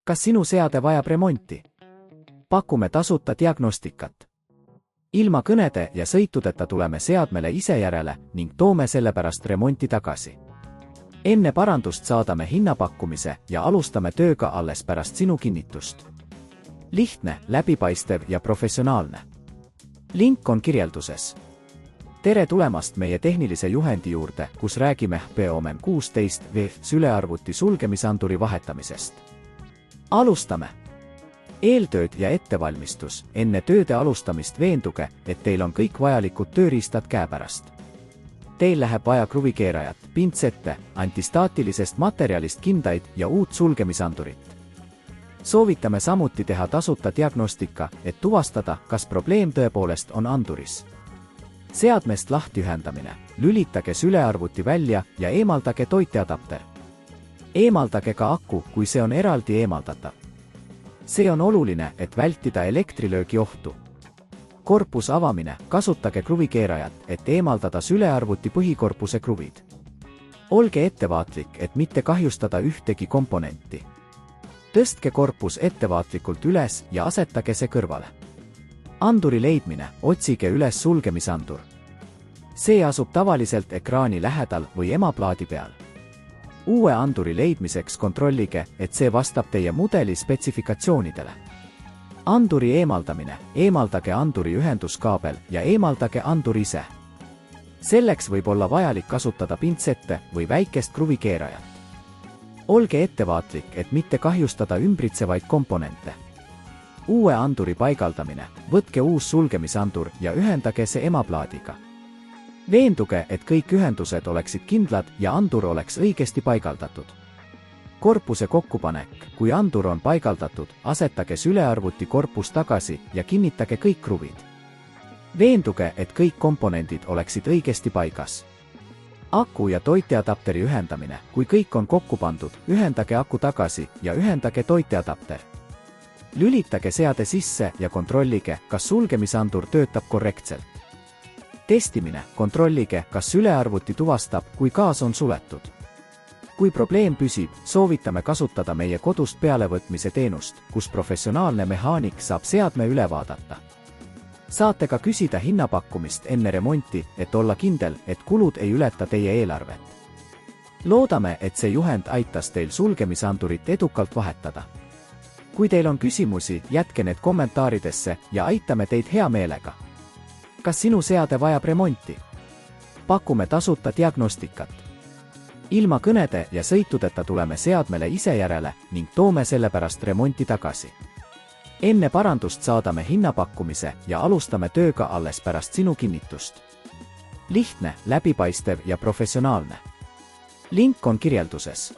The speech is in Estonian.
Kas sinu seade vajab remonti? Pakume tasuta diagnostikat. Ilma kõnede ja sõitudeta tuleme seadmele ise järele ning toome sellepärast remonti tagasi. Enne parandust saadame hinnapakkumise ja alustame tööga alles pärast sinu kinnitust. Lihtne, läbipaistev ja professionaalne. Link on kirjelduses. Tere tulemast meie tehnilise juhendi juurde, kus räägime POMEM 16V sülearvuti sulgemisanduri vahetamisest. Alustame! Eeltööd ja ettevalmistus. Enne tööde alustamist veenduge, et teil on kõik vajalikud tööriistad käepärast. Teil läheb vaja kruvikeerajat, pintsette, antistaatilisest materjalist kindaid ja uut sulgemisandurit. Soovitame samuti teha tasuta diagnostika, et tuvastada, kas probleem tõepoolest on anduris. Seadmest lahtiühendamine. Lülitage sülearvuti välja ja eemaldage toiteadapter. Eemaldage ka aku, kui see on eraldi eemaldatav. See on oluline, et vältida elektrilöögi ohtu. Korpus avamine. Kasutage kruvikeerajat, et eemaldada sülearvuti põhikorpuse kruvid. Olge ettevaatlik, et mitte kahjustada ühtegi komponenti. Tõstke korpus ettevaatlikult üles ja asetage see kõrvale. Anduri leidmine. Otsige üles sulgemisandur. See asub tavaliselt ekraani lähedal või emaplaadi peal. Uue anduri leidmiseks kontrollige, et see vastab teie mudeli spetsifikatsioonidele. Anduri eemaldamine. Eemaldage anduri ühenduskaabel ja eemaldage andur ise. Selleks võib olla vajalik kasutada pintsette või väikest kruvikeerajat. Olge ettevaatlik, et mitte kahjustada ümbritsevaid komponente. Uue anduri paigaldamine. Võtke uus sulgemisandur ja ühendage see emaplaadiga. Veenduge, et kõik ühendused oleksid kindlad ja andur oleks õigesti paigaldatud. Korpuse kokkupanek. Kui andur on paigaldatud, asetage sülearvuti korpus tagasi ja kinnitage kõik kruvid. Veenduge, et kõik komponendid oleksid õigesti paigas. Aku ja toiteadapteri ühendamine. Kui kõik on kokku pandud, ühendage aku tagasi ja ühendage toiteadapter. Lülitage seade sisse ja kontrollige, kas sulgemisandur töötab korrektselt. Testimine. Kontrollige, kas sülearvuti tuvastab, kui gaas on suletud. Kui probleem püsib, soovitame kasutada meie kodust pealevõtmise teenust, kus professionaalne mehaanik saab seadme üle vaadata. Saate ka küsida hinnapakkumist enne remonti, et olla kindel, et kulud ei ületa teie eelarvet. Loodame, et see juhend aitas teil sulgemisandurit edukalt vahetada. Kui teil on küsimusi, jätke need kommentaaridesse ja aitame teid hea meelega. Kas sinu seade vajab remonti? Pakume tasuta diagnostikat. Ilma kõnede ja sõitudeta tuleme seadmele ise järele ning toome sellepärast remonti tagasi. Enne parandust saadame hinnapakkumise ja alustame tööga alles pärast sinu kinnitust. Lihtne, läbipaistev ja professionaalne. Link on kirjelduses.